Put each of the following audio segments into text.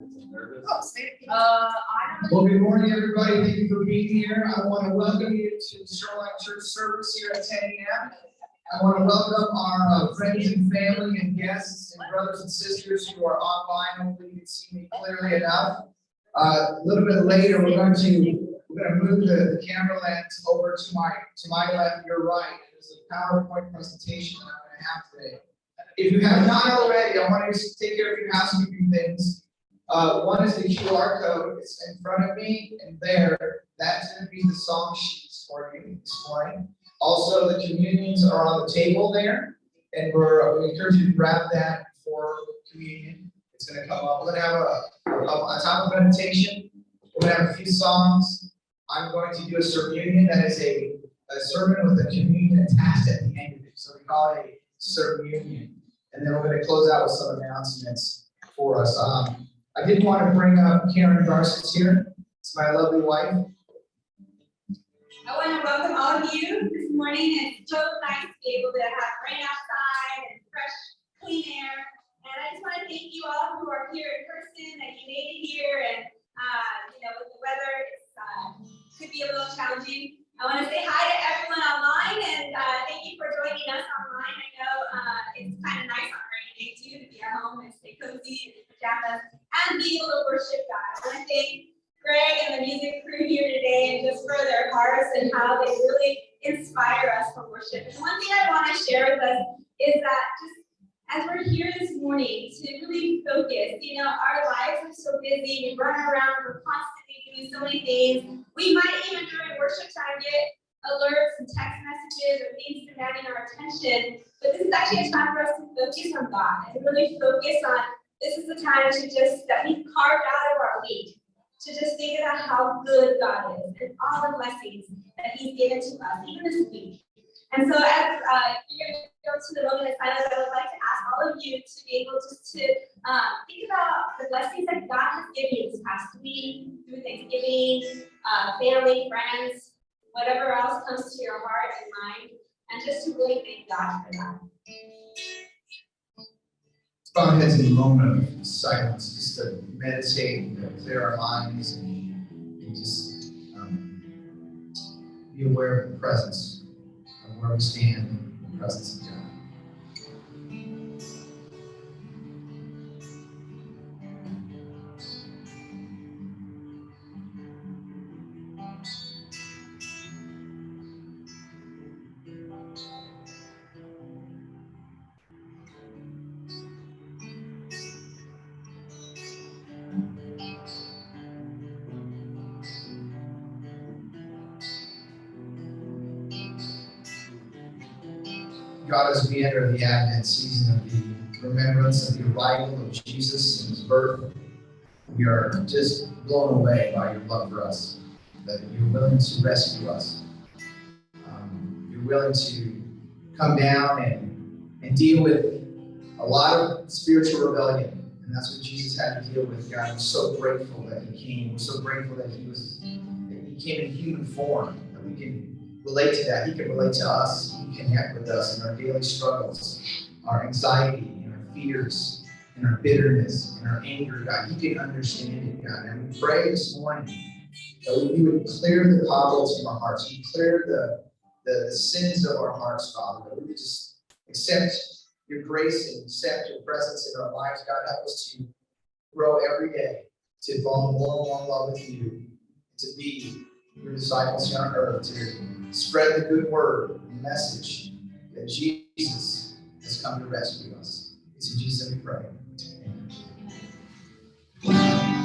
Well, good morning, everybody. Thank you for being here. I want to welcome you to the Shoreline Church service here at 10 a.m. I want to welcome our friends and family and guests and brothers and sisters who are online. Hopefully, you can see me clearly enough. A little bit later, we're going to move the camera lens over to my left, your right. There's a PowerPoint presentation that I'm going to have today. If you have not already, I want you to take care of your housekeeping things. One is the QR code. It's in front of me and there. That's going to be the song sheets for you this morning. Also, the communions are on the table there, and we encourage you to grab that for communion. It's going to come up. We're going to have a time of meditation. We're going to have a few songs. I'm going to do a sermon that is a sermon with a communion attached at the end of it. So we call it a sermon. And then we're going to close out with some announcements for us. I did want to bring up Geo Garces here. It's my lovely wife. I want to welcome all of you this morning. It's so nice to be able to have rain outside and fresh, clean air. And I just want to thank you all who are here in person, that you made it here. And, with the weather, it could be a little challenging. I want to say hi to everyone online, and thank you for joining us online. I know it's kind of nice on a rainy day, too, to be at home and stay cozy in pajamas and be able to worship God. I want to thank Greg and the music crew here today, and just for their hearts and how they really inspire us for worship. And one thing I want to share with us is that just as we're here this morning to really focus, our lives are so busy, we run around, we're constantly doing so many things. We might even during worship time get alerts and text messages or things demanding our attention, but this is actually a time for us to focus on God and really focus on this is the time that we carved out of our week to just think about how good God is and all the blessings that He's given to us, even this week. And so as you're going to go to the moment of silence, I would like to ask all of you to be able just to think about the blessings that God has given you this past week, through Thanksgiving, family, friends, whatever else comes to your heart and mind, and just to really thank God for that. Let's bow our heads in a moment of silence, just to meditate, clear our minds, and just be aware of the presence of where we stand in the presence of God. God, as we enter the Advent season of the remembrance of the arrival of Jesus and His birth, we are just blown away by your love for us, that you're willing to rescue us. You're willing to come down and deal with a lot of spiritual rebellion, and that's what Jesus had to deal with. God, we're so grateful that He came. We're so grateful that He came in human form, that we can relate to that. He can relate to us. He can connect with us in our daily struggles, our anxiety, and our fears, and our bitterness, and our anger. God, He can understand it, God. And we pray this morning that you would clear the cobwebs from our hearts. You clear the sins of our hearts, Father. That we would just accept your grace and accept your presence in our lives. God, help us to grow every day, to evolve more and more in love with you, to be your disciples here on earth, to spread the good word, the message that Jesus has come to rescue us. It's in Jesus that we pray. Amen.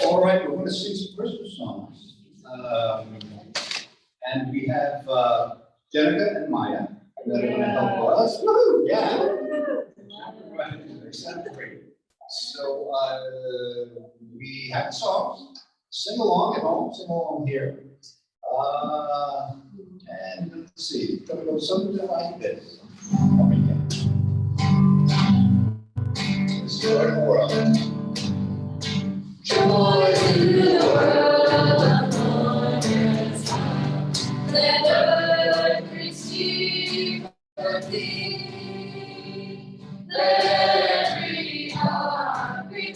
All right, we're going to sing some Christmas songs. And we have Jenica and Maya that are going to help us. Woo! Yeah. They sound great. So we have the songs. Sing along at home, sing along here. And let's see, it's going to go something like this. Let's start in the world. Joy to the world, the Lord is come. Let earth receive her King. Let every heart be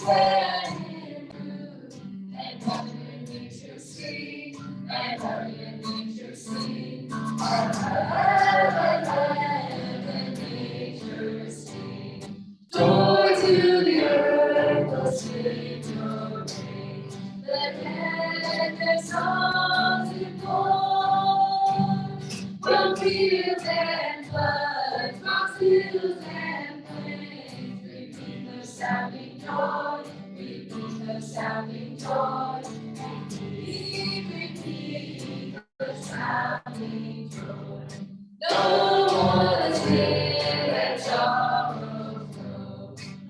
joy, repeat the sounding joy, repeat the sounding joy. No more spirit sorrow,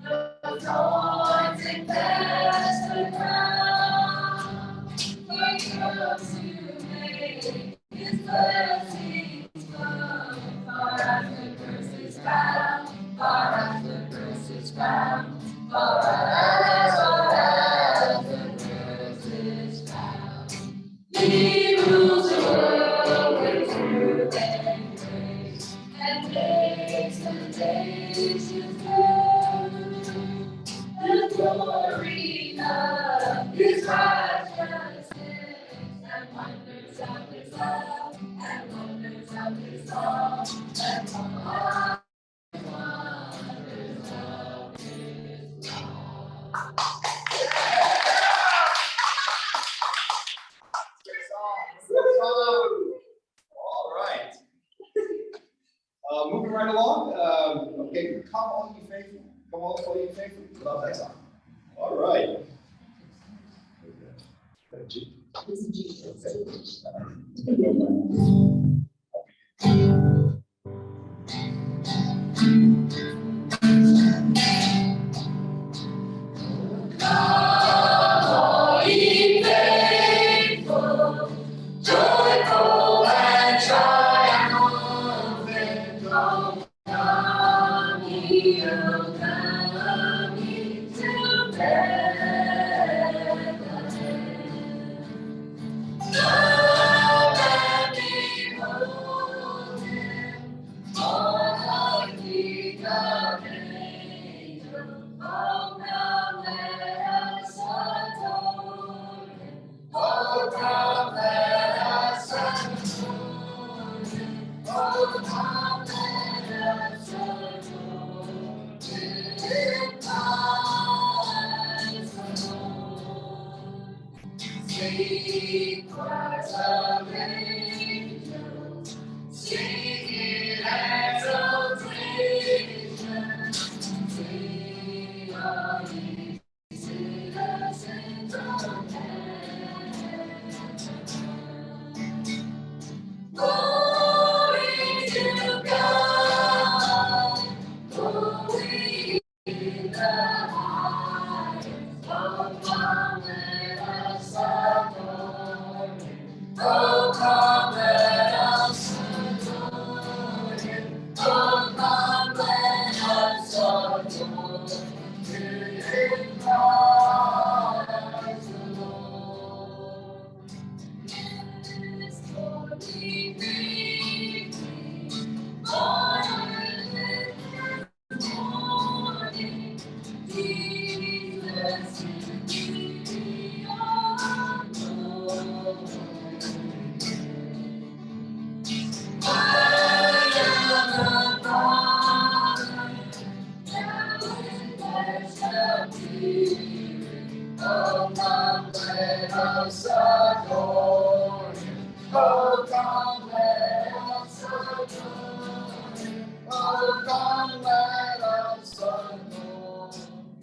no thorns infest the ground. For those who make His blessings come, far as the curse is found, far as the curse is found, far as the curse is found. He rules the world with truth and grace, and makes the nations known the glory of His righteousness, and wonders of His love, and wonders of His love, and wonders of His love. All right. Moving right along. Okay, come all ye faithful. Come all ye faithful. Love that song. All right. All ye faithful, joyful and triumphant, oh, come ye to Bethlehem. Come and behold Him, born of King of angels. Oh, come let us adore Him. Oh, come let us adore Him. Oh, come let us adore Him. Christ the Lord. Sing choirs of angels, singing exaltation. Sing, all ye citizens of heaven. Glory to God, glory in the highest. Oh, come let us adore Him. Oh, come let us adore Him. Oh, come let us adore Him. Christ the Lord. Yes, Lord, we bring Thee, honor this morning. Jesus, to Thee our glory. I am the Father, now and blessed be. Oh, come let us adore Him. Oh, come let us adore Him. Oh, come let us adore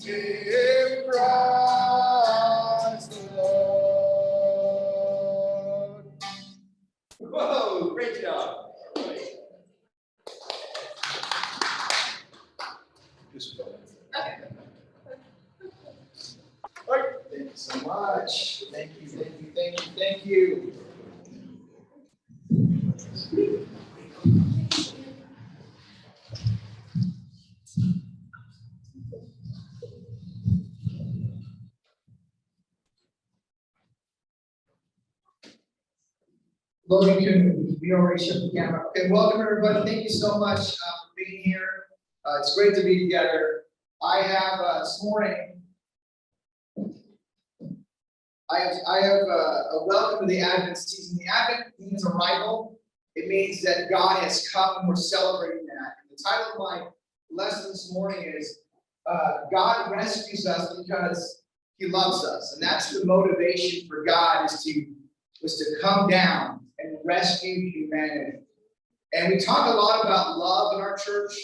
Him, Christ the Lord. Whoa, great job. All right. This is okay. All right, thank you so much. Thank you, thank you, thank you, thank you. Logan, we already shut the camera. Okay, welcome everybody. Thank you so much for being here. It's great to be together. I have this morning, I have a welcome to the Advent season. The Advent means arrival. It means that God has come and we're celebrating that. And the title of my lesson this morning is God rescues us because He loves us. And that's the motivation for God was to come down and rescue humanity. And we talk a lot about love in our church.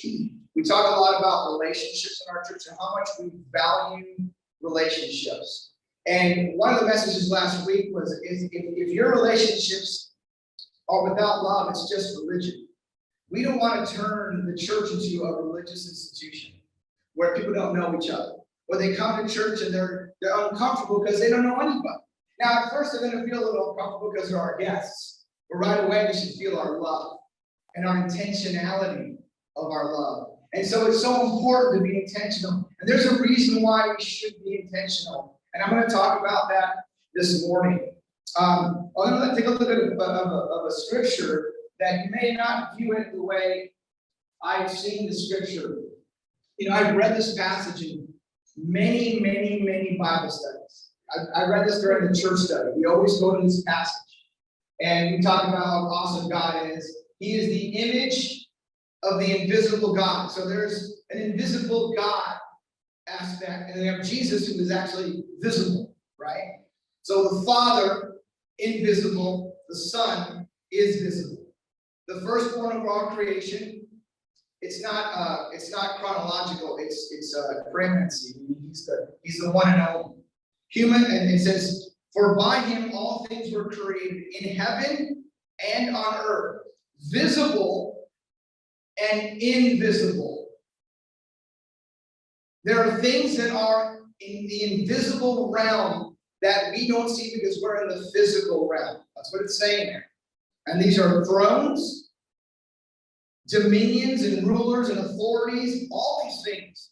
We We talk a lot about relationships in our church and how much we value relationships. And one of the messages last week was if your relationships are without love, it's just religion. We don't want to turn the church into a religious institution where people don't know each other, where they come to church and they're uncomfortable because they don't know anybody. Now, at first, they're going to feel a little uncomfortable because they're our guests, but right away, they should feel our love and our intentionality of our love. And so it's so important to be intentional. And there's a reason why we should be intentional. And I'm going to talk about that this morning. I'm going to take a look at a scripture that you may not view it the way I've seen the scripture. I've read this passage in many Bible studies. I read this during the church study. We always go to this passage. And we talk about how awesome God is. He is the image of the invisible God. So there's an invisible God aspect, and we have Jesus who is actually visible, right? So the Father, invisible, the Son is visible. The firstborn of all creation, it's not chronological, it's preeminency. He's the one and only. Human, and it says, for by him all things were created in heaven and on earth, visible and invisible. There are things that are in the invisible realm that we don't see because we're in the physical realm. That's what it's saying there. And these are thrones, dominions, and rulers and authorities. All these things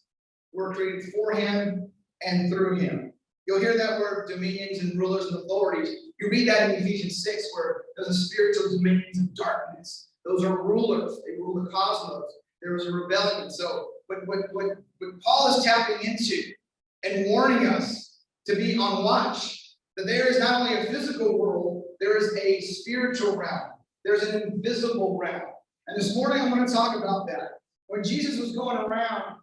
were created for him and through him. You'll hear that word, dominions and rulers and authorities. You read that in Ephesians 6, where there's a spiritual dominions of darkness. Those are rulers. They rule the cosmos. There was a rebellion. So what Paul is tapping into and warning us to be on watch, that there is not only a physical world, there is a spiritual realm. There's an invisible realm. And this morning I'm going to talk about that. When Jesus was going around,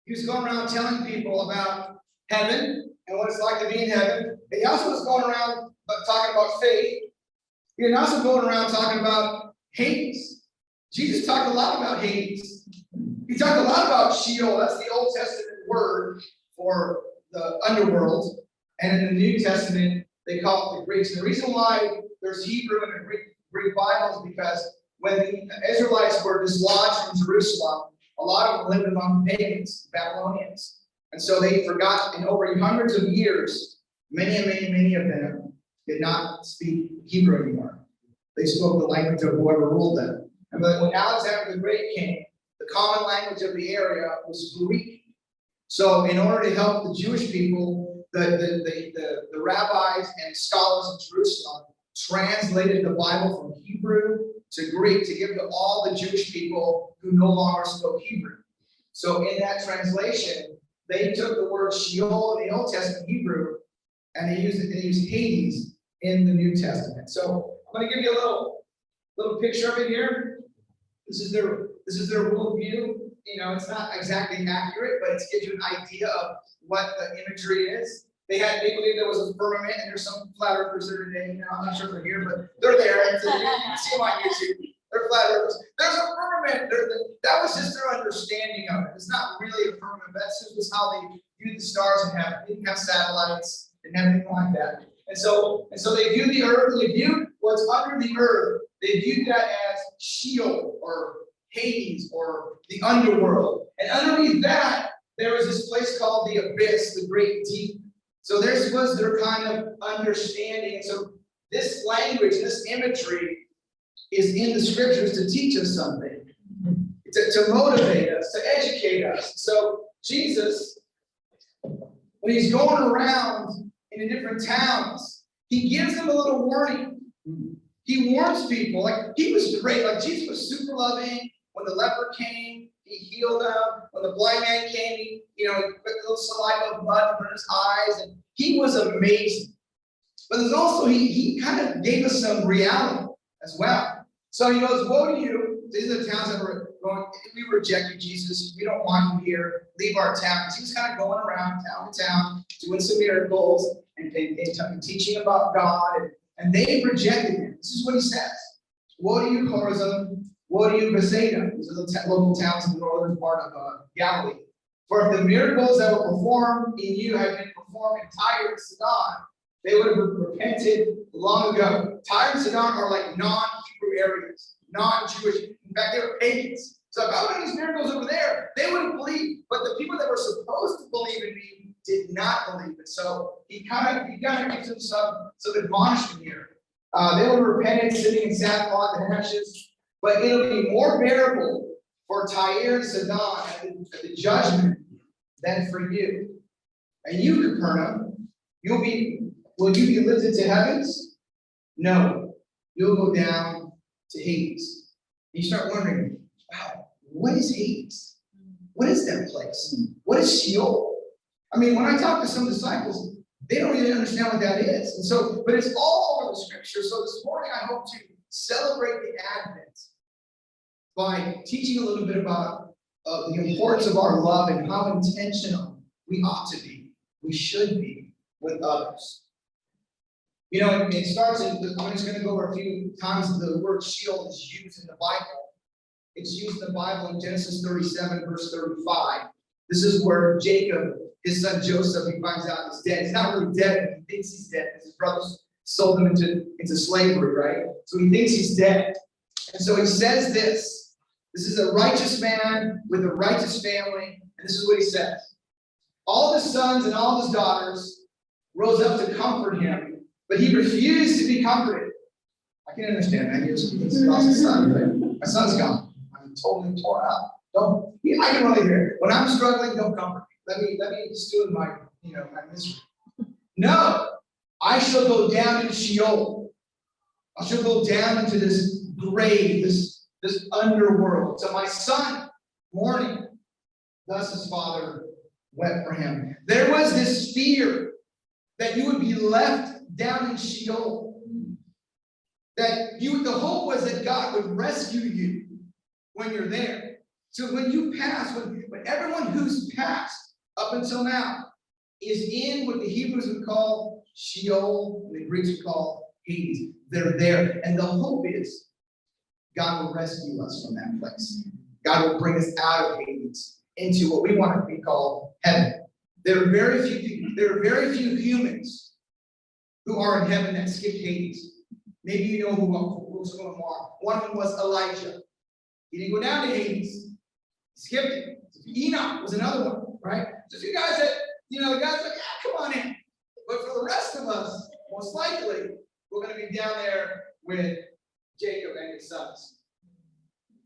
he was going around telling people about heaven and what it's like to be in heaven. And he also was going around talking about faith. He was also going around talking about Hades. Jesus talked a lot about Hades. He talked a lot about Sheol. That's the Old Testament word for the underworld. And in the New Testament, they call it the Greeks. And the reason why there's Hebrew in the Greek Bible is because when the Israelites were dislodged from Jerusalem, a lot of them lived among pagans, Babylonians. And so they forgot, in over hundreds of years, many of them did not speak Hebrew anymore. They spoke the language of whoever ruled them. And when Alexander the Great came, the common language of the area was Greek. So in order to help the Jewish people, the rabbis and scholars in Jerusalem translated the Bible from Hebrew to Greek to give to all the Jewish people who no longer spoke Hebrew. So in that translation, they took the word Sheol in the Old Testament Hebrew, and they used Hades in the New Testament. So I'm going to give you a little picture of it here. This is their worldview. It's not exactly accurate, but it gives you an idea of what the imagery is. They believe there was a firmament, and there's some flat earthers there today. I'm not sure if they're here, but they're there. And so you can see them on YouTube. They're flat earthers. There's a firmament. That was just their understanding of it. It's not really a firmament. That's just how they viewed the stars in heaven. They didn't have satellites, didn't have anything like that. And so they viewed the earth. They viewed what's under the earth. They viewed that as Sheol or Hades or the underworld. And underneath that, there was this place called the abyss, the great deep. So this was their kind of understanding. And so this language, this imagery is in the scriptures to teach us something, to motivate us, to educate us. So Jesus, when he's going around in the different towns, he gives them a little warning. He warns people. Like, he was great. Like, Jesus was super loving. When the leper came, he healed them. When the blind man came, he put a little saliva of mud in his eyes, and he was amazing. But there's also, he kind of gave us some reality as well. So he goes, woe to you. These are the towns that were going, we reject you, Jesus. We don't want you here. Leave our town. He was kind of going around town to town, doing some miracles and teaching about God. And they rejected him. This is what he says. Woe to you, Chorazin. Woe to you, Bethsaida. These are the local towns in the northern part of Galilee. For if the miracles that were performed in you had been performed in Tyre and Sidon, they would have repented long ago. Tyre and Sidon are like non-Hebrew areas, non-Jewish. In fact, they were pagans. So if I would have these miracles over there, they would have believed. But the people that were supposed to believe in me did not believe it. So he kind of gives them some admonishment here. They would have repented, sitting in sackcloth and ashes. But it'll be more bearable for Tyre and Sidon at the judgment than for you. And you, Capernaum, will you be lifted to heavens? No, you'll go down to Hades. You start wondering, wow, what is Hades? What is that place? What is Sheol? I mean, when I talk to some disciples, they don't really understand what that is. And so, but it's all over the scripture. So this morning, I hope to celebrate the Advent by teaching a little bit about the importance of our love and how intentional we ought to be, we should be with others. You know, it starts in, I'm just going to go over a few times the word Sheol is used in the Bible. It's used in the Bible in Genesis 37, verse 35. This is where Jacob, his son Joseph, he finds out is dead. He's not really dead, but he thinks he's dead because his brothers sold him into slavery, right? So he thinks he's dead. And so he says this. This is a righteous man with a righteous family. And this is what he says. All his sons and all his daughters rose up to comfort him, but he refused to be comforted. I can understand that. He's lost his son, right? My son's gone. I'm totally torn out. I can really hear it. When I'm struggling, don't comfort me. Let me just do my misery. No, I shall go down into Sheol. I shall go down into this grave, this underworld. So my son, mourning, thus his father wept for him. There was this fear that you would be left down in Sheol. The hope was that God would rescue you when you're there. So when you pass, when everyone who's passed up until now is in what the Hebrews would call Sheol, and the Greeks would call Hades. They're there. And the hope is God will rescue us from that place. God will bring us out of Hades into what we want to be called heaven. There are very few humans who are in heaven that skip Hades. Maybe you know who some of them are. One of them was Elijah. He didn't go down to Hades. He skipped it. Enoch was another one, right? So a few guys that, the guys like, yeah, come on in. But for the rest of us, most likely, we're going to be down there with Jacob and his sons.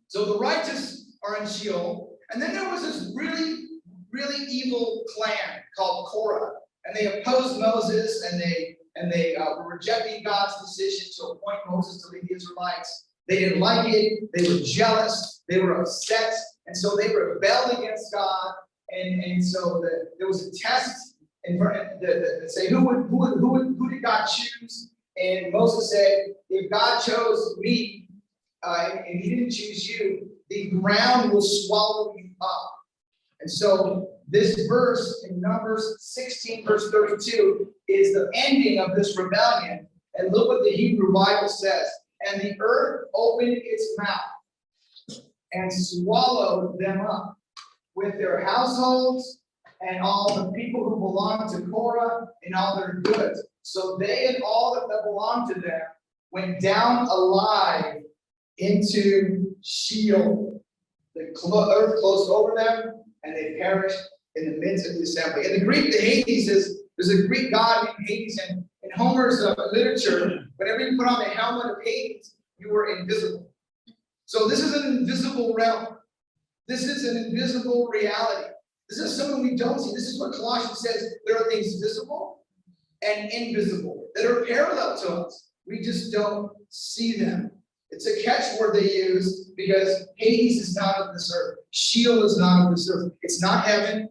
So the righteous are in Sheol. And then there was this really, really evil clan called Korah. And they opposed Moses, and they were rejecting God's decision to appoint Moses to lead the Israelites. They didn't like it. They were jealous. They were upset. And so they rebelled against God. And so there was a test in front that say, who did God choose? And Moses said, if God chose me and he didn't choose you, the ground will swallow you up. And so this verse in Numbers 16, verse 32 is the ending of this rebellion. And look what the Hebrew Bible says. And the earth opened its mouth and swallowed them up with their households and all the people who belonged to Korah and all their goods. So they and all that belonged to them went down alive into Sheol. The earth closed over them, and they perished in the midst of the assembly. In the Greek, the Hades there's a Greek god named Hades, and in Homer's literature, whenever you put on the helmet of Hades, you were invisible. So this is an invisible realm. This is an invisible reality. This is something we don't see. This is what Colossians says. There are things visible and invisible that are parallel to us. We just don't see them. It's a catchword they use because Hades is not of this earth. Sheol is not of this earth. It's not heaven,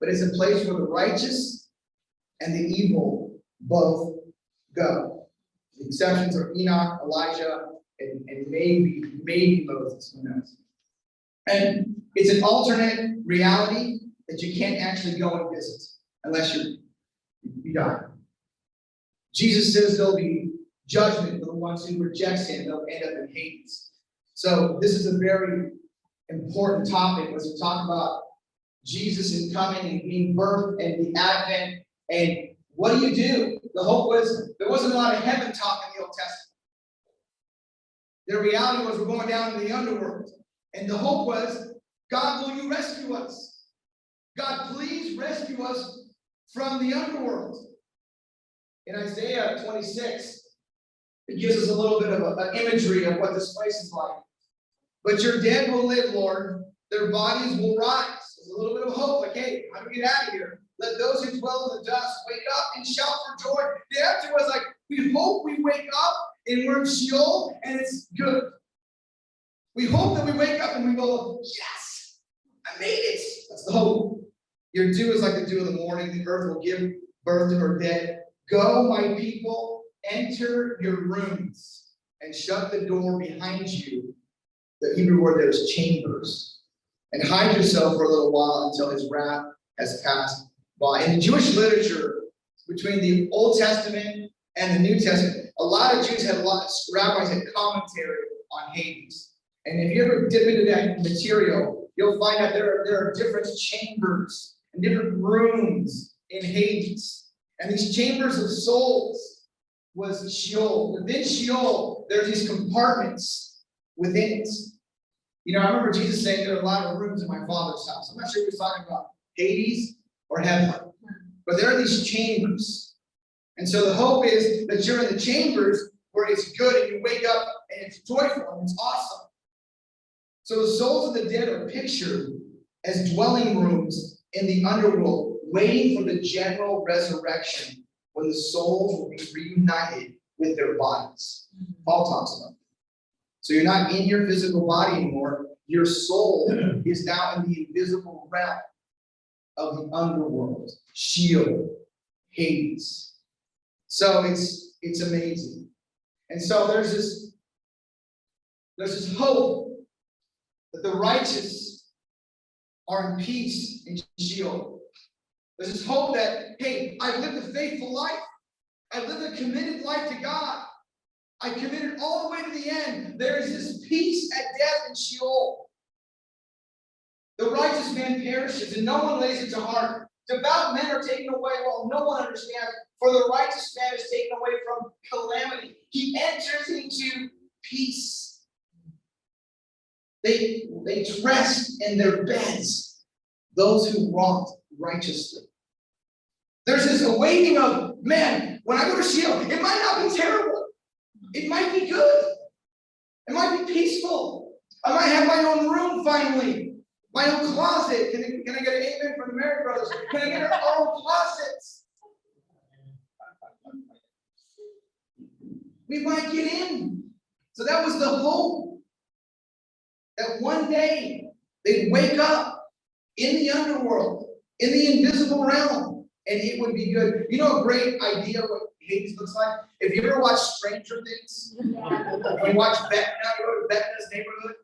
but it's a place where the righteous and the evil both go. The exceptions are Enoch, Elijah, and maybe Moses. Who knows? And it's an alternate reality that you can't actually go and visit unless you die. Jesus says there'll be judgment for the ones who reject him. They'll end up in Hades. So this is a very important topic as we talk about Jesus is coming and being birthed and the Advent. And what do? The hope was there wasn't a lot of heaven talk in the Old Testament. The reality was we're going down into the underworld. And the hope was, God, will you rescue us? God, please rescue us from the underworld. In Isaiah 26, it gives us a little bit of an imagery of what this place is like. But your dead will live, Lord. Their bodies will rise. There's a little bit of hope. Like, hey, how do we get out of here? Let those who dwell in the dust wake up and shout for joy. The answer was like, we hope we wake up and we're in Sheol and it's good. We hope that we wake up and we go, yes, I made it. That's the hope. Your dew is like the dew of the morning. The earth will give birth to her dead. Go, my people, enter your rooms and shut the door behind you. The Hebrew word there is chambers. And hide yourself for a little while until his wrath has passed by. In the Jewish literature, between the Old Testament and the New Testament, a lot of Jews rabbis had commentary on Hades. And if you ever dip into that material, you'll find out there are different chambers and different rooms in Hades. And these chambers of souls was Sheol. Within Sheol, there are these compartments within it. You know, I remember Jesus saying there are a lot of rooms in my Father's house. I'm not sure if he was talking about Hades or heaven, but there are these chambers. And so the hope is that you're in the chambers where it's good and you wake up and it's joyful and it's awesome. So the souls of the dead are pictured as dwelling rooms in the underworld, waiting for the general resurrection when the souls will be reunited with their bodies. Paul talks about that. So you're not in your physical body anymore. Your soul is now in the invisible realm of the underworld, Sheol, Hades. So it's amazing. And so there's this hope that the righteous are in peace in Sheol. There's this hope that, hey, I've lived a faithful life. I've lived a committed life to God. I committed all the way to the end. There is this peace at death in Sheol. The righteous man perishes and no one lays it to heart. Devout men are taken away while no one understands. For the righteous man is taken away from calamity. He enters into peace. They rest in their beds, those who wrought righteously. There's this awaiting of, man, when I go to Sheol, it might not be terrible. It might be good. It might be peaceful. I might have my own room finally. My own closet. Can I get an amen from the married brothers? Can I get our own closets? We might get in. So that was the hope. That one day they'd wake up in the underworld, in the invisible realm, and it would be good. You know a great idea what Hades looks like? If you ever watch Stranger Things, you watch Vecna, you go to Vecna's neighborhood,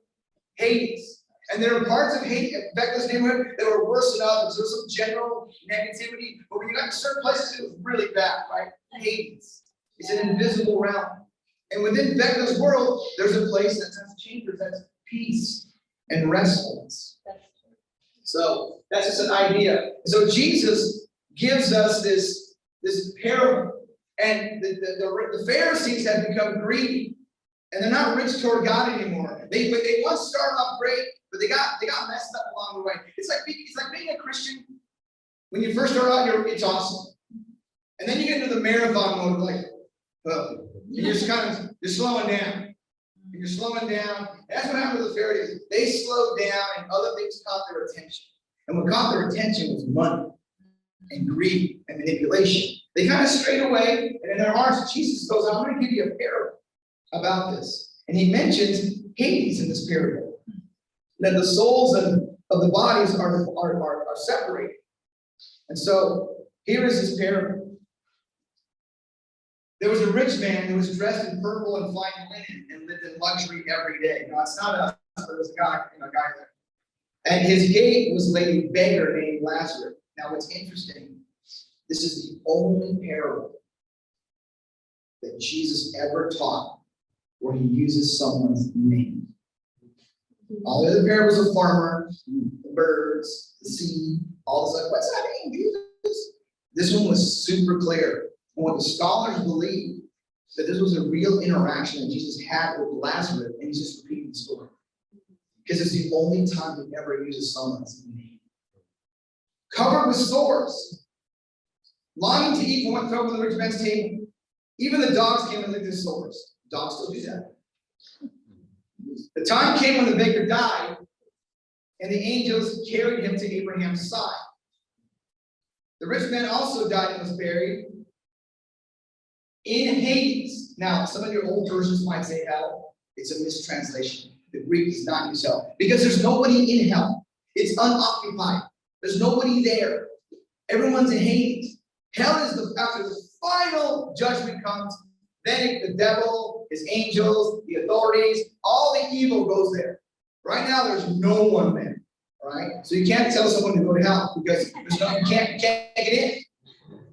Hades. And there are parts of Vecna's neighborhood that were worse than others. There was some general negativity, but when you got to certain places, it was really bad, right? Hades. It's an invisible realm. And within Vecna's world, there's a place that has chambers, that's peace and restfulness. So that's just an idea. So Jesus gives us this parable. And the Pharisees have become greedy, and they're not rich toward God anymore. They once started off great, but they got messed up along the way. It's like being a Christian. When you first start out, it's awesome, and then you get into the marathon mode, like, you're slowing down. And you're slowing down. That's what happened to the Pharisees. They slowed down, and other things caught their attention. And what caught their attention was money and greed and manipulation. They kind of strayed away, and in their hearts, Jesus goes, I'm going to give you a parable about this. And he mentions Hades in this parable. That the souls of the bodies are separated. And so here is this parable. There was a rich man who was dressed in purple and fine linen and lived in luxury every day. Now, it's not us, but there was a guy there. And his gate was laid a beggar named Lazarus. Now, what's interesting, this is the only parable that Jesus ever taught where he uses someone's name. All the other parables of farmer, the birds, the sea, all this stuff. What's happening, Jesus? This one was super clear. And what the scholars believe that this was a real interaction that Jesus had with Lazarus, and he's just repeating the story. Because it's the only time he ever uses someone's name. Covered with sores, longing to eat from what fell from the rich man's table. Even the dogs came and licked his sores. Dogs still do that. The time came when the baker died, and the angels carried him to Abraham's side. The rich man also died and was buried in Hades. Now, some of your old versions might say hell. It's a mistranslation. The Greek does not use hell because there's nobody in hell. It's unoccupied. There's nobody there. Everyone's in Hades. Hell is after the final judgment comes. Then the devil, his angels, the authorities, all the evil goes there. Right now, there's no one there. Right? So you can't tell someone to go to hell because there's no, you can't get in.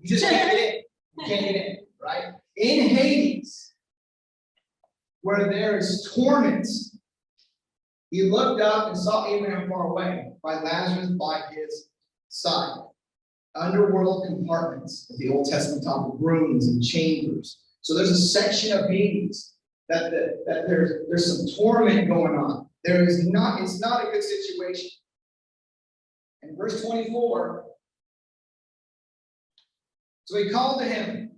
You just can't get in. You can't get in. Right? In Hades, where there is torment, he looked up and saw Abraham far away, by Lazarus by his side. Underworld compartments of the Old Testament talk of rooms and chambers. So there's a section of Hades that there's some torment going on. It's not a good situation. In verse 24, so he called to him,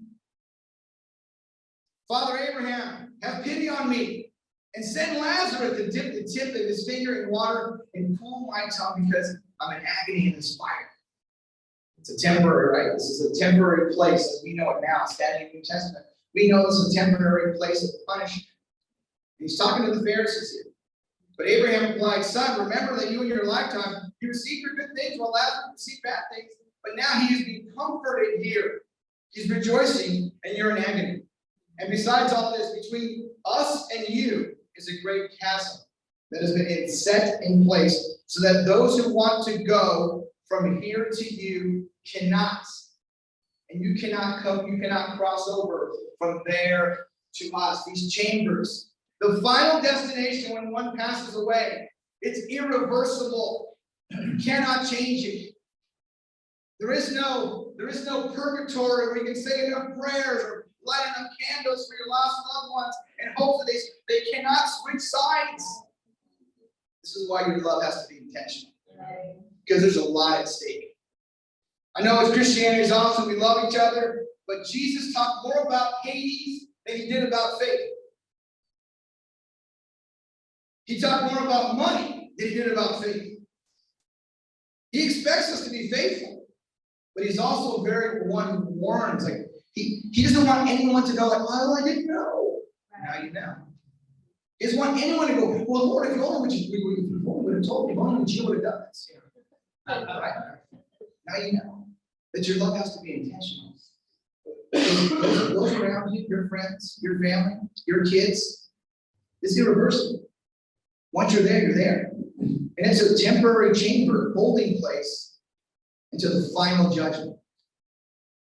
Father Abraham, have pity on me, and send Lazarus to dip the tip of his finger in water and cool my tongue because I'm in agony in this fire. It's a temporary, right? This is a temporary place as we know it now, standing in the New Testament. We know this is a temporary place of punishment. And he's talking to the Pharisees here. But Abraham replied, Son, remember that you in your lifetime, you received your good things while Lazarus received bad things. But now he is being comforted here. He's rejoicing and you're in agony. And besides all this, between us and you is a great chasm that has been set in place so that those who want to go from here to you cannot. And you cannot cross over from there to us. These chambers, the final destination when one passes away, it's irreversible. You cannot change it. There is no purgatory where you can say enough prayers or light enough candles for your lost loved ones and hope that they cannot switch sides. This is why your love has to be intentional. Because there's a lot at stake. I know as Christianity is awesome, we love each other, but Jesus talked more about Hades than he did about faith. He talked more about money than he did about faith. He expects us to be faithful, but he's also very one who warns. Like he doesn't want anyone to go like, well, I didn't know. Now you know. He doesn't want anyone to go, well, Lord, if you only would have told me, if only you would have done this. Right? Now you know that your love has to be intentional. Those around you, your friends, your family, your kids, it's irreversible. Once you're there, you're there. And it's a temporary chamber, holding place until the final judgment.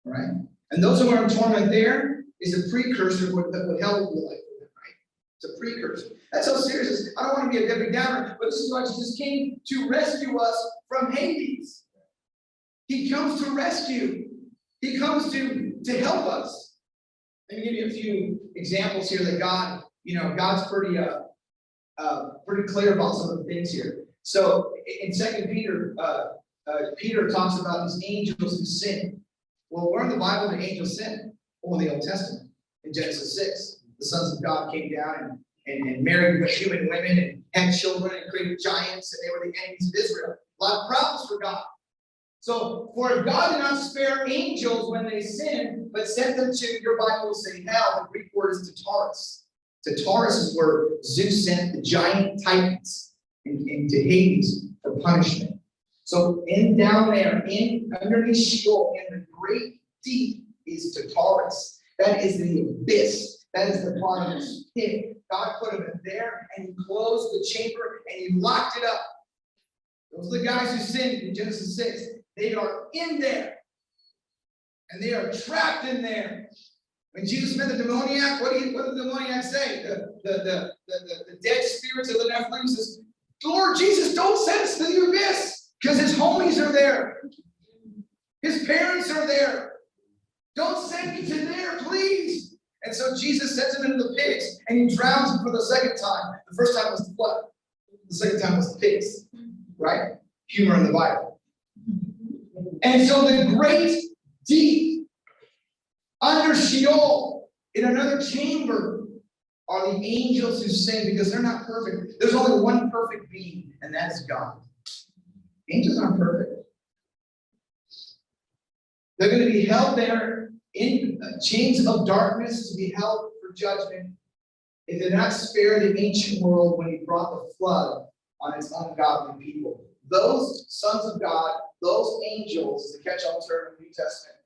All right? And those who are in torment there is a precursor of what hell will be like for them, right? It's a precursor. That's how serious it is. I don't want to be a Debbie Downer, but this is why Jesus came to rescue us from Hades. He comes to rescue. He comes to help us. Let me give you a few examples here that God's pretty clear about some of the things here. So in 2 Peter, Peter talks about these angels who sin. Well, where in the Bible do angels sin? Well, in the Old Testament, in Genesis 6, the sons of God came down and married human women and had children and created giants, and they were the enemies of Israel. A lot of problems for God. So, for if God did not spare angels when they sinned, but sent them to, your Bible will say hell, the Greek word is Tartarus. Tartarus is where Zeus sent the giant titans into Hades for punishment. So, down there, underneath Sheol, in the great deep, is Tartarus. That is the abyss. That is the bottomless pit. God put them in there, and he closed the chamber, and he locked it up. Those are the guys who sinned in Genesis 6. They are in there. And they are trapped in there. When Jesus met the demoniac, what did the demoniac say? The dead spirits of the Nephilim says, Lord Jesus, don't send us to the abyss, because his homies are there. His parents are there. Don't send me to there, please. And so Jesus sends him into the pigs, and he drowns him for the second time. The first time was the flood. The second time was the pigs, right? Humor in the Bible. And so the great deep under Sheol, in another chamber, are the angels who sing, because they're not perfect. There's only one perfect being, and that is God. Angels aren't perfect. They're going to be held there in chains of darkness to be held for judgment. It did not spare the ancient world when he brought the flood on its ungodly people. Those sons of God, those angels, the catch-all term in the New Testament,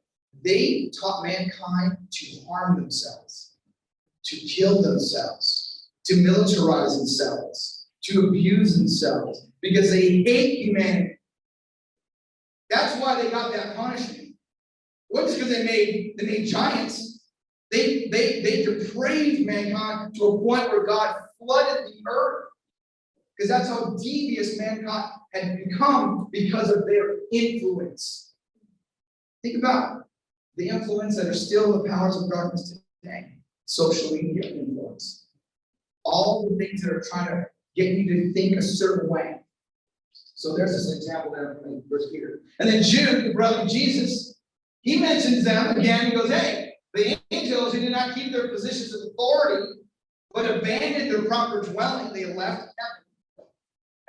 they taught mankind to harm themselves, to kill themselves, to militarize themselves, to abuse themselves, because they hate humanity. That's why they got that punishment. It wasn't because they made giants. They depraved mankind to a point where God flooded the earth. Because that's how devious mankind had become because of their influence. Think about the influence that are still the powers of darkness today. Social media influence. All the things that are trying to get you to think a certain way. So there's this example there from 1 Peter. And then Jude, the brother of Jesus, he mentions them again. He goes, hey, the angels who did not keep their positions of authority, but abandoned their proper dwelling, they left heaven.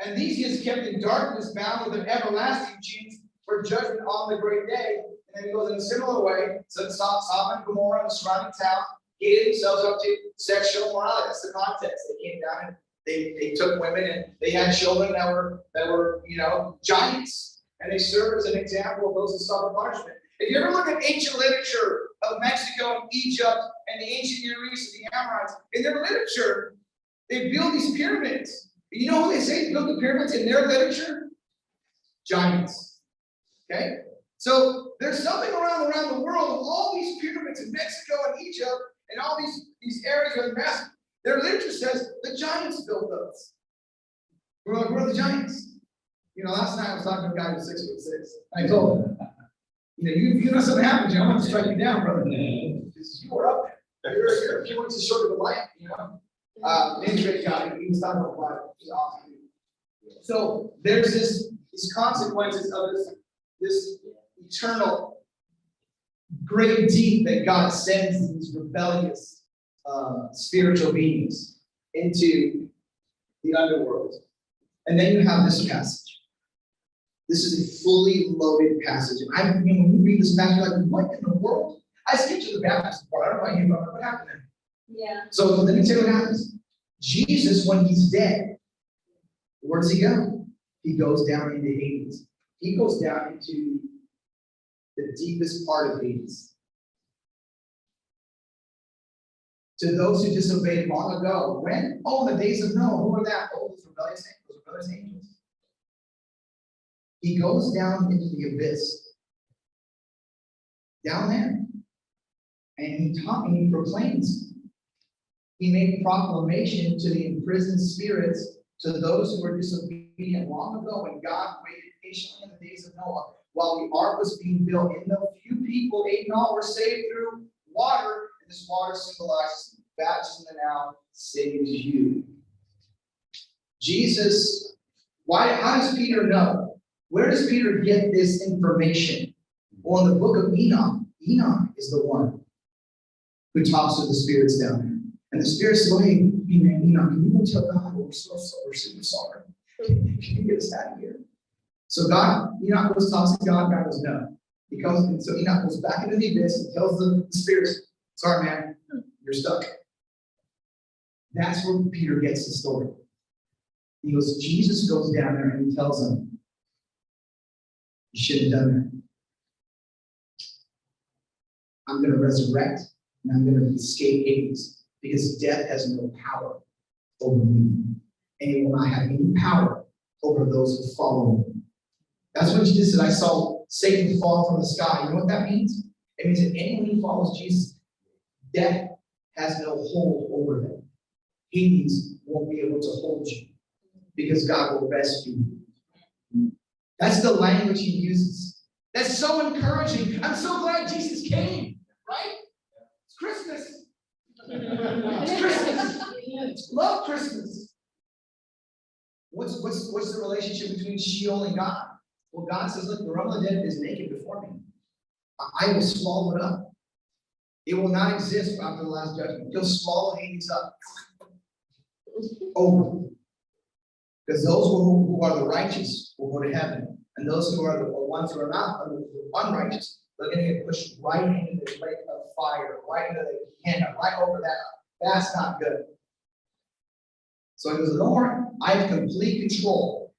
And these he has kept in darkness, bound with an everlasting chains for judgment on the great day. And then he goes in a similar way, so Sodom and Gomorrah and the surrounding town gave themselves up to sexual immorality. That's the context. They came down and they took women and they had children that were giants. And they serve as an example of those who suffer punishment. If you ever look at ancient literature of Mexico and Egypt and the ancient Near East and the Amorites, in their literature, they build these pyramids. And you know who they say built the pyramids in their literature? Giants. Okay? So there's something around the world of all these pyramids in Mexico and Egypt and all these areas where they're massive. Their literature says the giants built those. We're like, where are the giants? Last night I was talking to a guy who's 6'6". I told him, you know something happens, I'm going to strike you down, brother. Because you were up there. You're a few inches short of the light, He's a great guy. He was talking about the Bible. He's awesome. So there's these consequences of this eternal great deep that God sends these rebellious spiritual beings into the underworld. And then you have this passage. This is a fully loaded passage. And when you read this passage, you're like, what in the world? I skipped to the baptism part. I don't know why you brought what happened there. Yeah. So let me tell you what happens. Jesus, when he's dead, where does he go? He goes down into Hades. He goes down into the deepest part of Hades. To those who disobeyed long ago. When? Oh, in the days of Noah. Who are that? Oh, those rebellious angels. He goes down into the abyss. Down there. And he proclaims. He made proclamation to the imprisoned spirits, to those who were disobedient long ago, when God waited patiently in the days of Noah, while the ark was being built. In the few people, 8 in all, were saved through water, and this water symbolizes baptism, and now saves you. Jesus, how does Peter know? Where does Peter get this information? Well, in the book of Enoch, Enoch is the one who talks to the spirits down there. And the spirits say, hey man, Enoch, can you go tell God we're super sorry? Can you get us out of here? So Enoch goes talks to God, God goes, no. And so Enoch goes back into the abyss and tells the spirits, sorry man, you're stuck. That's where Peter gets the story. He goes, Jesus goes down there and he tells them, you shouldn't have done that. I'm going to resurrect and I'm going to escape Hades, because death has no power over me. And it will not have any power over those who follow me. That's what Jesus said. I saw Satan fall from the sky. You know what that means? It means that anyone who follows Jesus, death has no hold over them. Hades won't be able to hold you, because God will rescue you. That's the language he uses. That's so encouraging. I'm so glad Jesus came, right? It's Christmas. It's Christmas. Love Christmas. What's the relationship between Sheol and God? Well, God says, look, the realm of the dead is naked before me. I will swallow it up. It will not exist after the last judgment. He'll swallow Hades up. Over. Because those who are the righteous will go to heaven. And those who are the ones who are not unrighteous, they're going to get pushed right into the lake of fire, right into the Gehenna, right over that. That's not good. So he goes, don't worry, I have complete control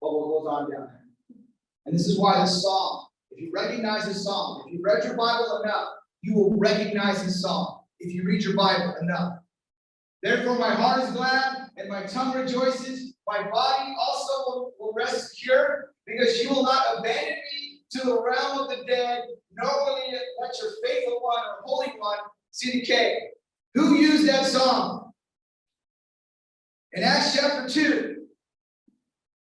of what goes on down there. And this is why this song, if you recognize this song, if you read your Bible enough, you will recognize this song. If you read your Bible enough. Therefore my heart is glad and my tongue rejoices. My body also will rest secure, because you will not abandon me to the realm of the dead, nor will you let your faithful one or holy one see decay. Who used that song? In Acts chapter 2,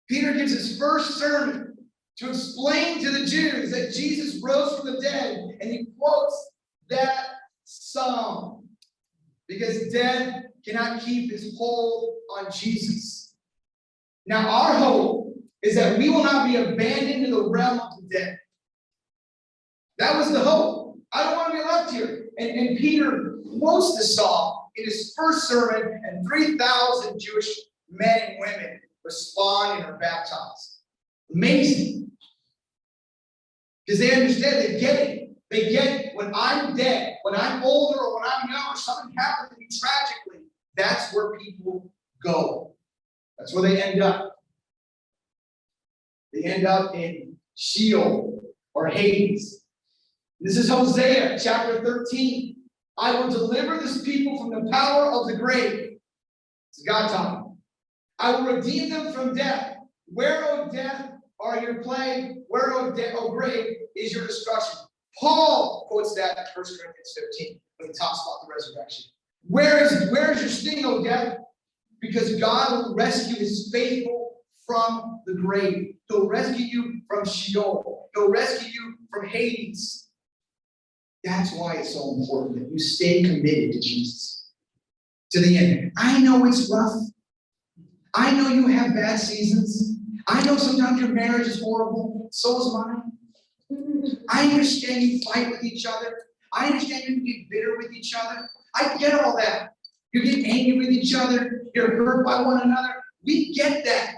Peter gives his first sermon to explain to the Jews that Jesus rose from the dead, and he quotes that song because death cannot keep its hold on Jesus. Now, our hope is that we will not be abandoned in the realm of the dead. That was the hope. I don't want to be left here. And Peter quotes the song in his first sermon, and 3,000 Jewish men and women respond and are baptized. Amazing. Because they understand, they get it. They get when I'm dead, when I'm older, or when I'm young, or something happens to me tragically, that's where people go. That's where they end up. They end up in Sheol or Hades. This is Hosea chapter 13. I will deliver this people from the power of the grave. It's God talking. I will redeem them from death. Where, O death, are your plague? Where, O grave, is your destruction? Paul quotes that in 1 Corinthians 15 when he talks about the resurrection. Where is your sting, O death? Because God will rescue his faithful from the grave. He'll rescue you from Sheol. He'll rescue you from Hades. That's why it's so important that you stay committed to Jesus to the end. I know it's rough. I know you have bad seasons. I know sometimes your marriage is horrible. So is mine. I understand you fight with each other. I understand you get bitter with each other. I get all that. You get angry with each other. You're hurt by one another. We get that.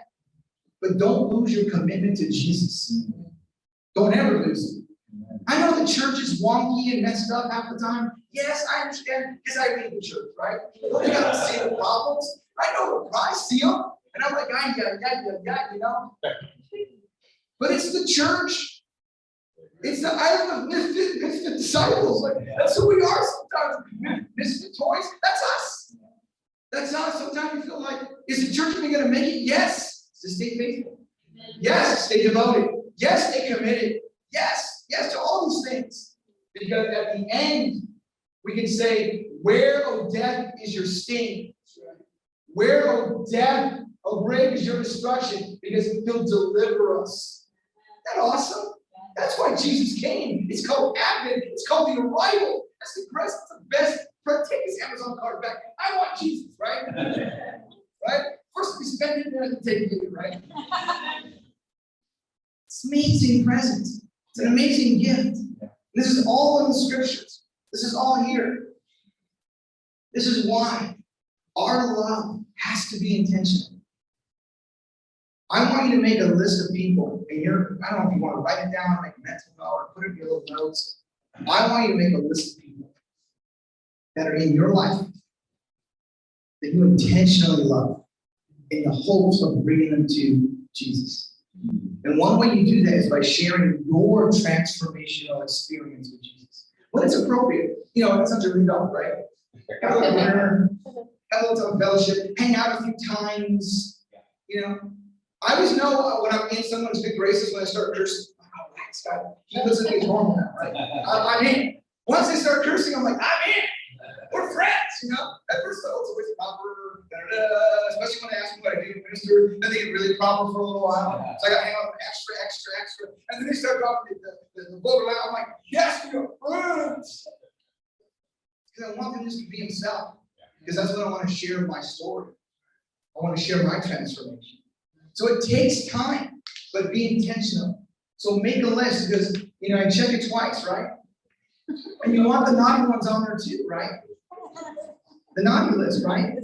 But don't lose your commitment to Jesus. Don't ever lose it. I know the church is wonky and messed up half the time. Yes, I understand, because I lead the church, right? Don't you got to see the problems? I know, I see them. And I'm like, you know. But it's the church. It's the island of misfit disciples. Like, that's who we are sometimes. Misfit toys. That's us. That's us. Sometimes you feel like, is the church even going to make it? Yes. To stay faithful. Yes, stay devoted. Yes, stay committed. Yes to all these things. Because at the end, we can say, where, O death, is your sting? Where, O death, O grave, is your destruction? Because he'll deliver us. Isn't that awesome? That's why Jesus came. It's called Advent. It's called the arrival. That's the best. That's the best. Take this Amazon card back. I want Jesus, right? Right? First, we spend it, then take it, right? It's amazing present. It's an amazing gift. This is all in the scriptures. This is all here. This is why our love has to be intentional. I want you to make a list of people, and I don't know if you want to write it down, make a mental note, or put it in your little notes. I want you to make a list of people that are in your life that you intentionally love in the hopes of bringing them to Jesus. And one way you do that is by sharing your transformational experience with Jesus. When it's appropriate, it's not to read off, right? Have a little dinner, have a little time of fellowship, hang out a few times, I always know when I'm in someone's good graces when I start cursing. Oh, thanks, God. He doesn't think it's normal now, right? I'm in. Once they start cursing, I'm like, I'm in. We're friends, At first, it's always awkward, especially when they ask me what I do. minister, then they get really proper for a little while. So I got to hang out with extra, extra, extra. And then they start dropping the vulgar line. I'm like, yes, we are friends. Because I want him just to be himself. Because that's what I want to share my story. I want to share my transformation. So it takes time, but be intentional. So make a list because, I check it twice, right? And you want the naughty ones on there too, right? The naughty list, right?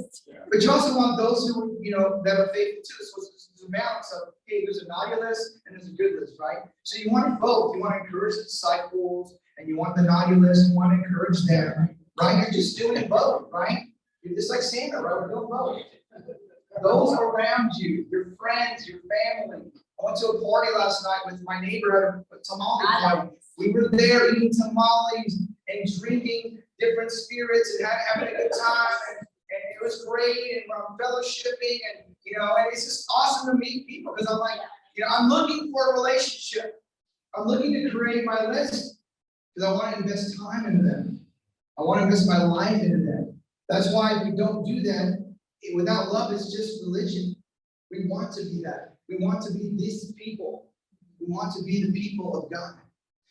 But you also want those who, that are faithful too. So it's a balance of, hey, there's a naughty list and there's a good list, right? So you want it both. You want to encourage the disciples and you want the naughty list. You want to encourage them, right? You're just doing both, right? You're just like Santa, right? We're doing both. Those around you, your friends, your family. I went to a party last night with my neighbor at a tamale party. We were there eating tamales and drinking different spirits and having a good time. And it was great. And we're fellowshipping. And, and it's just awesome to meet people because I'm like, I'm looking for a relationship. I'm looking to create my list because I want to invest time into them. I want to invest my life into them. That's why if we don't do that, without love, it's just religion. We want to be that. We want to be these people. We want to be the people of God.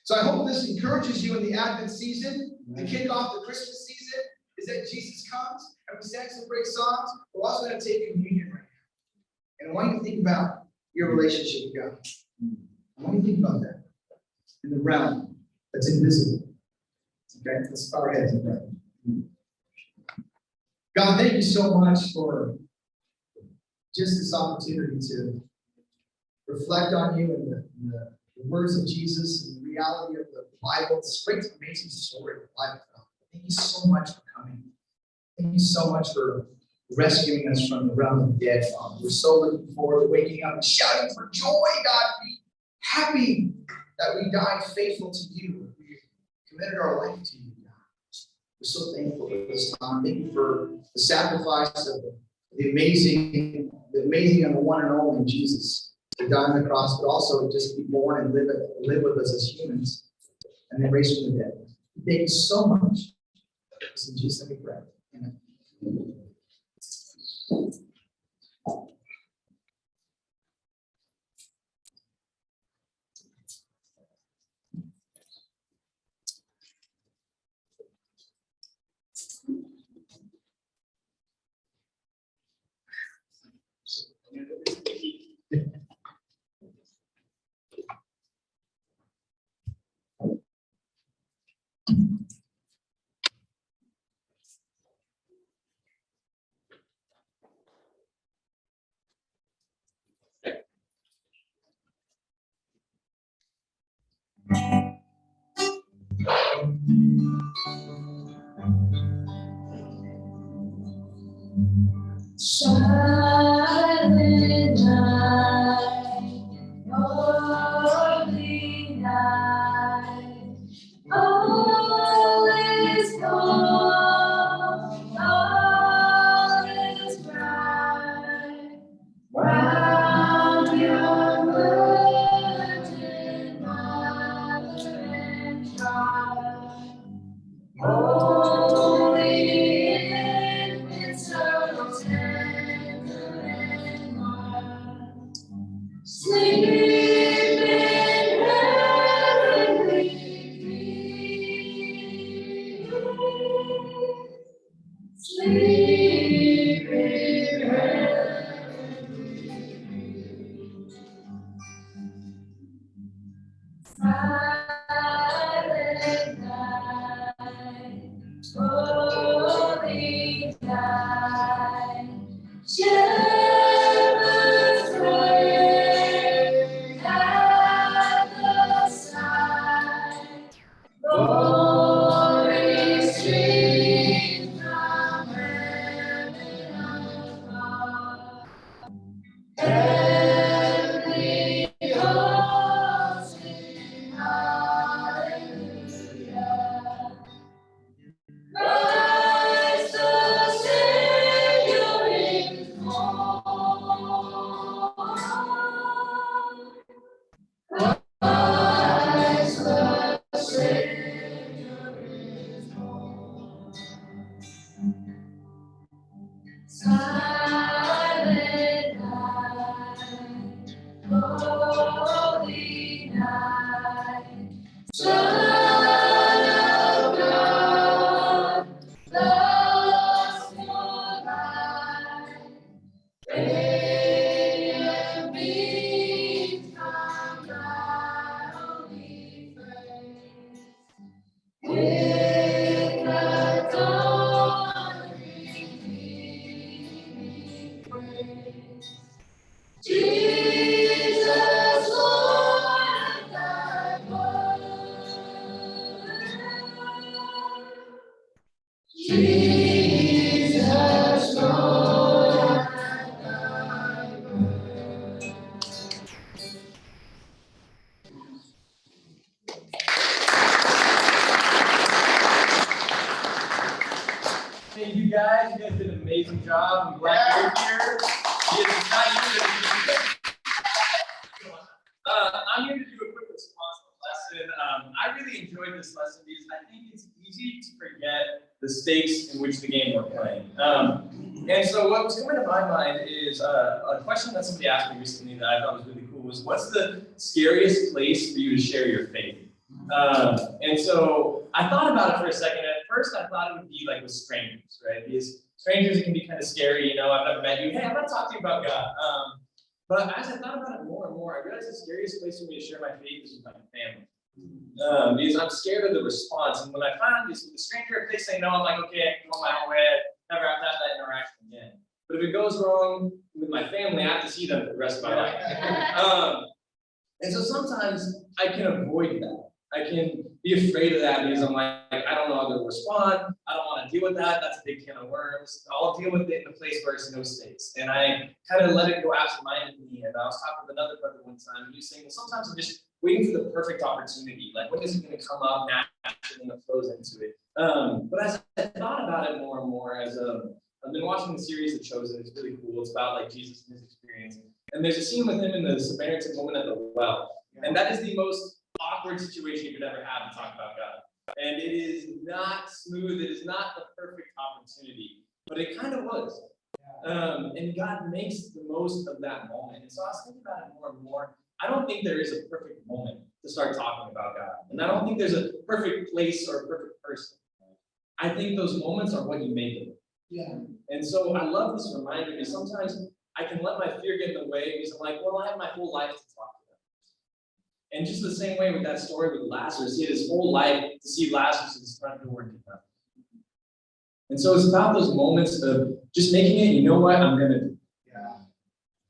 So I hope this encourages you in the Advent season, to kick off the Christmas season, is that Jesus comes and we sang some great songs. We're also going to take communion right now. And I want you to think about your relationship with God. I want you to think about that in the realm that's invisible. Okay, let's bow our heads and pray. God, thank you so much for just this opportunity to reflect on you and the words of Jesus and the reality of the Bible. It's a great, amazing story of the Bible. Thank you so much for coming. Thank you so much for rescuing us from the realm of the dead, Father. We're so looking forward to waking up and shouting for joy, God. Be happy that we died faithful to you. We committed our life to you, God. We're so thankful for this time. Thank you for the sacrifice of the amazing and the one and only Jesus to die on the cross, but also just be born and live with us as humans and then raise from the dead. Thank you so much. In Jesus' name we pray. Amen. Silent night, holy night, all is calm, all is bright. Round your virgin mother and child, holy infant, so tender and mild, sleep in heavenly peace, sleep in heavenly peace. Silent night, holy night, shepherds pray at the side, glory streams from heaven above. Heavenly hosts sing hallelujah. Christ the Savior is born. Christ the Savior is born. Silent night. Jesus, Lord. Hey, you guys did an amazing job. I'm glad you're here. It's not you that I'm here to do a quick response lesson. I really enjoyed this lesson because I think it's easy to forget the stakes in which the game we're playing. And so what was coming to my mind is a question that somebody asked me recently that I thought was really cool was, what's the scariest place for you to share your faith? And so I thought about it for a second. At first, I thought it would be like with strangers, right? Because strangers, it can be kind of scary. You know, I've never met you. Hey, I'm going to talk to you about God. But as I thought about it more and more, I realized the scariest place for me to share my faith is with my family. Because I'm scared of the response. And when I found this with a stranger, if they say no, I'm like, okay, I can go my own way. I never have to have that interaction again. But if it goes wrong with my family, I have to see them for the rest of my life. And so sometimes I can avoid that. I can be afraid of that because I'm like, I don't know how to respond. I don't want to deal with that. That's a big can of worms. I'll deal with it in a place where it's no stakes. And I kind of let it go absent-mindedly. And I was talking with another brother one time, and he was saying, well, sometimes I'm just waiting for the perfect opportunity. Like, when is it going to come up naturally and it flows into it? But as I thought about it more and more, as I've been watching the series The Chosen. It's really cool. It's about like Jesus and his experience. And there's a scene with him and the Samaritan woman at the well. And that is the most awkward situation you could ever have to talk about God. And it is not smooth. It is not the perfect opportunity, but it kind of was. And God makes the most of that moment. And so I was thinking about it more and more. I don't think there is a perfect moment to start talking about God. And I don't think there's a perfect place or a perfect person. I think those moments are what you make them. Yeah. And so I love this reminder because sometimes I can let my fear get in the way because I'm like, well, I have my whole life to talk to them. And just the same way with that story with Lazarus, he had his whole life to see Lazarus in his front door and nothing. And so it's about those moments of just making it, you know what, I'm going to do. Yeah.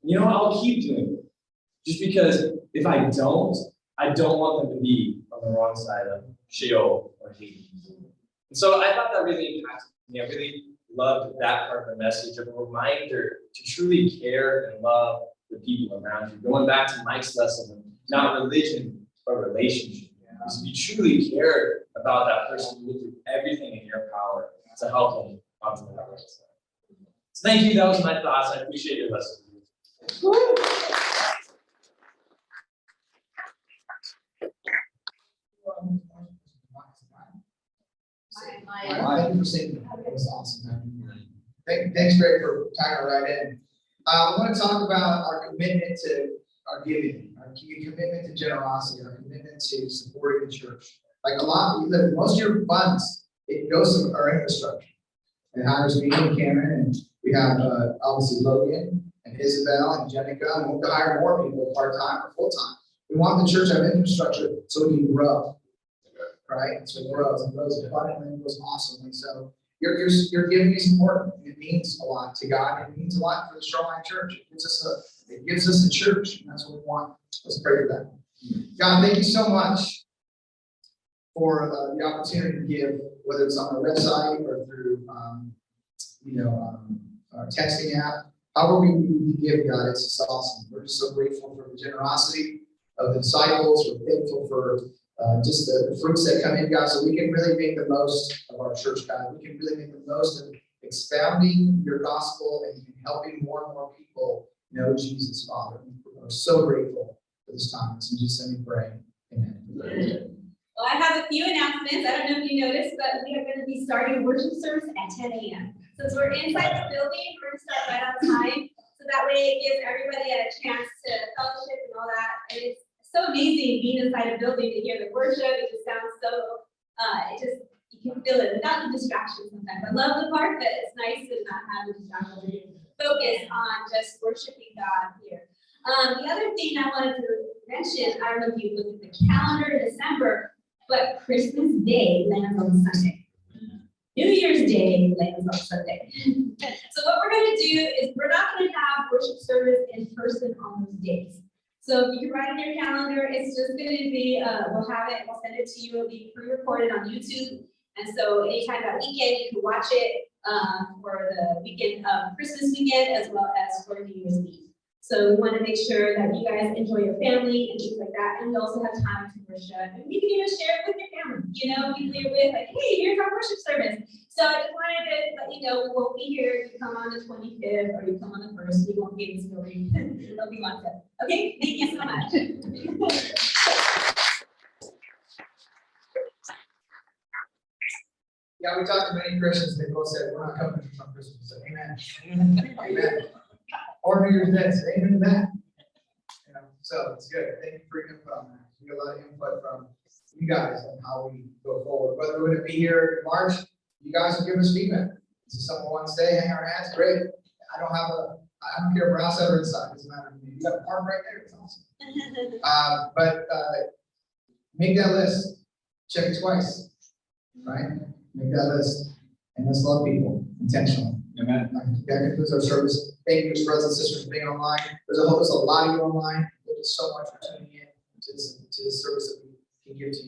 You know what, I'll keep doing it. Just because if I don't want them to be on the wrong side of Sheol or Hades. And so I thought that really impacted me. I really loved that part of the message of a reminder to truly care and love the people around you. Going back to Mike's lesson, not religion, but relationship. Because if you truly care about that person, you will do everything in your power to help them onto that right side. So thank you. That was my thoughts. I appreciate your lesson. Thank you for saying that. That was awesome. Thanks, Greg, for tying it right in. I want to talk about our commitment to our giving, our commitment to generosity, our commitment to supporting the church. Like most of your funds, it goes to our infrastructure. It hires me and Cameron, and we have obviously Logan and Isabel and Jenica, and we'll hire more people part-time or full-time. We want the church to have infrastructure so we can grow. Right? So it grows abundantly, it grows awesomely. So your giving is important. It means a lot to God. It means a lot for the Shoreline Church. It gives us a church, and that's what we want. Let's pray for that. God, thank you so much for the opportunity to give, whether it's on our website or through our texting app. However we give, God, it's just awesome. We're just so grateful for the generosity of the disciples. We're thankful for just the fruits that come in, God, so we can really make the most of our church, God. We can really make the most of expounding your gospel and helping more and more people know Jesus, Father. We're so grateful for this time. It's in Jesus' name we pray. Amen. Well, I have a few announcements. I don't know if you noticed, but we are going to be starting worship service at 10 a.m. Since we're inside the building, we're going to start right on time. So that way it gives everybody a chance to fellowship and all that. And it's so amazing being inside a building to hear the worship. It just sounds so, you can feel it without the distractions sometimes. I love the part that it's nice to not have the distractions. Focus on just worshiping God here. The other thing I wanted to mention, I don't know if you looked at the calendar in December, but Christmas Day lands on Sunday. New Year's Day lands on Sunday. So what we're going to do is we're not going to have worship service in person on those days. So if you can write in your calendar, it's just going to be, we'll send it to you. It'll be pre-recorded on YouTube, And so anytime that weekend, you can watch it for the weekend, Christmas weekend, as well as for New Year's Eve. So we want to make sure that you guys enjoy your family and things like that. And we also have time to worship. And you can even share it with your family. You know, we leave with like, hey, here's our worship service. So I just wanted to let you know we won't be here if you come on the 25th or you come on the 1st. We won't be in this building. It'll be locked up. Okay, thank you so much. Yeah, we talked to many Christians, they both said, we're not coming to church on Christmas. So, amen. Amen. Or New Year's Day, so amen to that. You know, so it's good. Thank you for your input on that. We get a lot of input from you guys on how we go forward. Whether we're going to be here in March, you guys will give us feedback. So someone wants to stay, hang our hats, great. I don't care if we're outside or inside, doesn't matter to me. You got a park right there, it's awesome. But make that list, check it twice, right? Make that list, and let's love people intentionally. Amen. That concludes our service. Thank you, brothers and sisters, for being online. There's a lot of you online. Thank you so much for tuning in to this service that we can give to you.